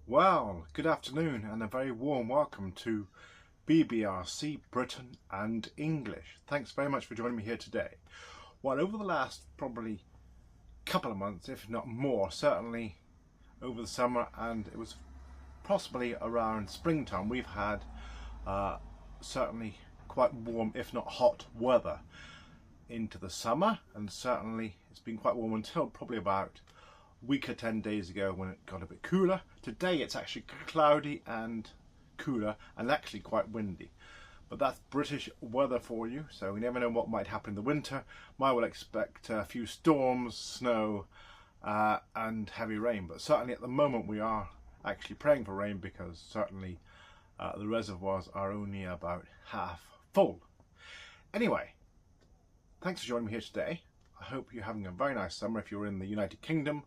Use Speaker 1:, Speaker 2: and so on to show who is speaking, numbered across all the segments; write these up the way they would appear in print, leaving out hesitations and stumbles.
Speaker 1: Well, good afternoon and a very warm welcome to BBRC Britain and English. Thanks very much for joining me here today. Well, over the last probably couple of months, if not more, certainly over the summer, and it was possibly around springtime, we've had certainly quite warm, if not hot weather into the summer, and certainly it's been quite warm until probably about week or 10 days ago when it got a bit cooler. Today it's actually cloudy and cooler and actually quite windy, but that's British weather for you, so we never know what might happen in the winter. I will expect a few storms, snow and heavy rain, but certainly at the moment we are actually praying for rain because certainly the reservoirs are only about half full. Anyway, thanks for joining me here today. I hope you're having a very nice summer if you're in the United Kingdom.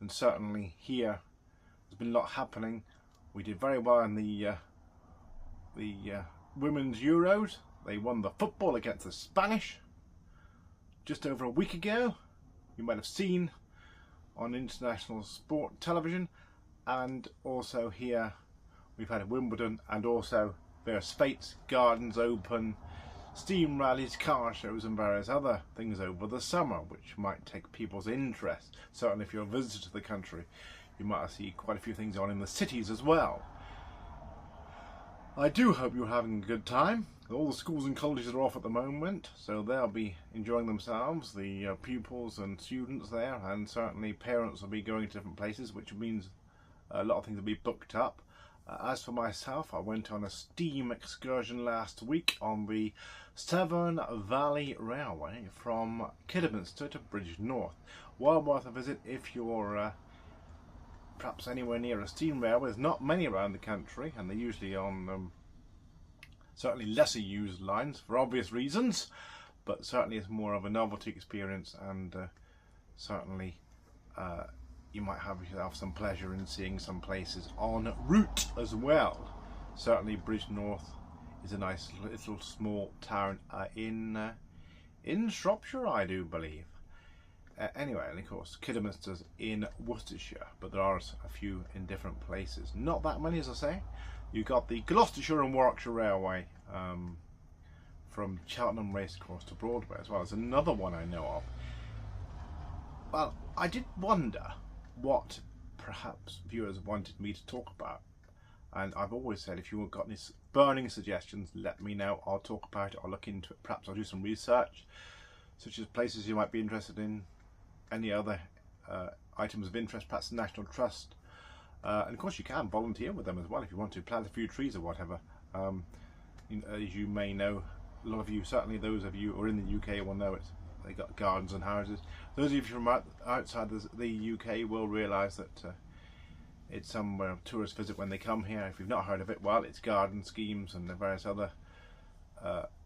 Speaker 1: And certainly here, there's been a lot happening. We did very well in the Women's Euros. They won the football against the Spanish just over a week ago. You might have seen on international sport television. And also here, we've had Wimbledon and also various fetes, Gardens Open, steam rallies, car shows and various other things over the summer which might take people's interest. Certainly if you're a visitor to the country you might see quite a few things on in the cities as well. I do hope you're having a good time. All the schools and colleges are off at the moment, so they'll be enjoying themselves, the pupils and students there, and certainly parents will be going to different places, which means a lot of things will be booked up. As for myself, I went on a steam excursion last week on the Severn Valley Railway from Kidderminster to Bridgnorth. Well worth a visit if you're perhaps anywhere near a steam railway. There's not many around the country, and they're usually on certainly lesser used lines for obvious reasons, but certainly it's more of a novelty experience, and certainly you might have yourself some pleasure in seeing some places en route as well. Certainly Bridgnorth is a nice little small town in Shropshire, I do believe. Anyway, and of course Kidderminster's in Worcestershire, but there are a few in different places. Not that many, as I say. You've got the Gloucestershire and Warwickshire Railway from Cheltenham Racecourse to Broadway as well. There's another one I know of. Well, I did wonder what perhaps viewers wanted me to talk about, and I've always said if you've got any burning suggestions, let me know. I'll talk about it, I'll look into it, perhaps I'll do some research, such as places you might be interested in, any other items of interest, perhaps the National Trust, and of course you can volunteer with them as well if you want to, plant a few trees or whatever. As you may know, a lot of you, certainly those of you who are in the UK will know it. They got gardens and houses. Those of you from outside the UK will realise that it's somewhere tourists visit when they come here. If you've not heard of it, well, it's garden schemes and the various other.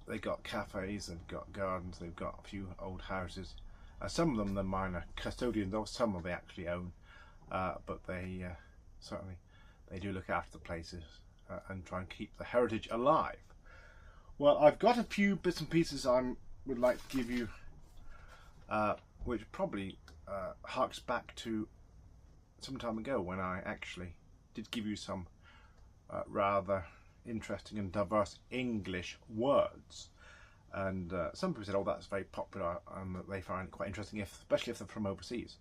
Speaker 1: They've got cafes, they've got gardens, they've got a few old houses. Some of them they're minor custodians of, some of they actually own, but they certainly they do look after the places and try and keep the heritage alive. Well, I've got a few bits and pieces I would like to give you, which probably harks back to some time ago when I actually did give you some rather interesting and diverse English words, and some people said, oh, that's very popular and that they find it quite interesting, especially if they're from overseas.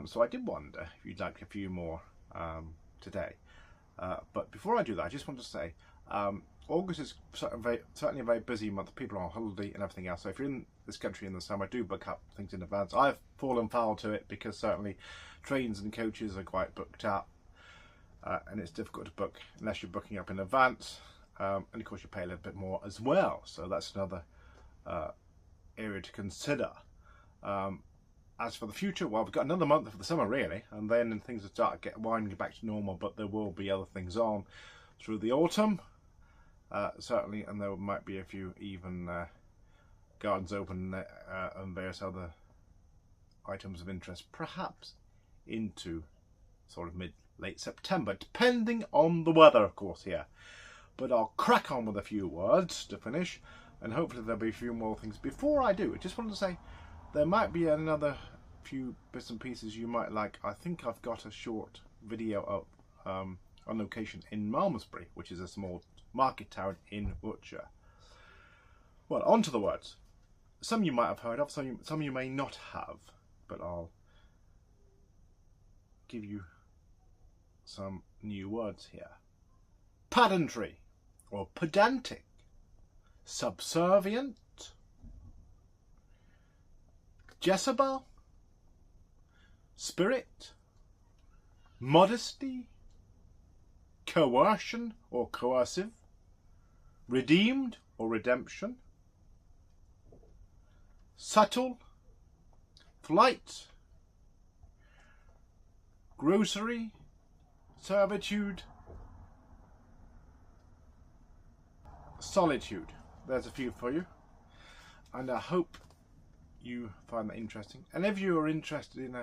Speaker 1: So I did wonder if you'd like a few more today, but before I do that I just want to say August is certainly a very busy month. People are on holiday and everything else, so if you're in this country in the summer, do book up things in advance. I've fallen foul to it because certainly trains and coaches are quite booked up, and it's difficult to book unless you're booking up in advance, and of course you pay a little bit more as well, so that's another area to consider. As for the future, well, we've got another month for the summer really, and then things will start winding back to normal, but there will be other things on through the autumn. Certainly, and there might be a few even Gardens Open and various other items of interest, perhaps into sort of late September, depending on the weather, of course, here. But I'll crack on with a few words to finish, and hopefully there'll be a few more things. Before I do, I just wanted to say there might be another few bits and pieces you might like. I think I've got a short video on location in Malmesbury, which is a small market town in Wiltshire. Well, on to the words. Some you might have heard of, some you may not have, but I'll give you some new words here. Pedantry, or pedantic, subservient, Jezebel, spirit, modesty, coercion or coercive, redeemed or redemption, subtle, flight, grocery, servitude, solitude. There's a few for you, and I hope you find that interesting. And if you are interested in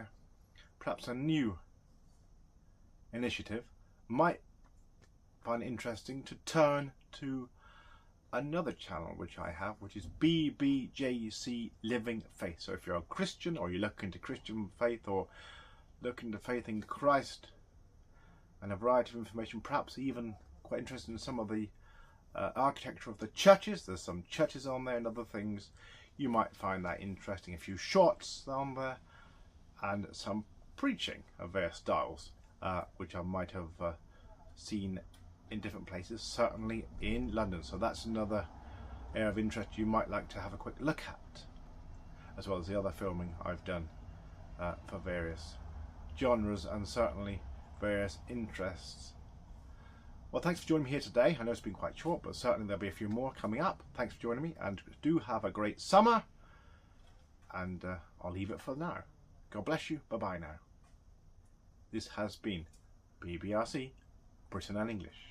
Speaker 1: perhaps a new initiative, might find it interesting to turn to another channel which I have, which is BBJC Living Faith. So if you're a Christian, or you look into Christian faith, or look into faith in Christ, and a variety of information, perhaps even quite interested in some of the architecture of the churches. There's some churches on there and other things. You might find that interesting. A few shorts on there, and some preaching of various styles, which I might have seen in different places, certainly in London. So that's another area of interest you might like to have a quick look at, as well as the other filming I've done for various genres and certainly various interests. Well, thanks for joining me here today. I know it's been quite short, but certainly there'll be a few more coming up. Thanks for joining me, and do have a great summer, and I'll leave it for now. God bless you. Bye bye now. This has been BBRC, Britain and English.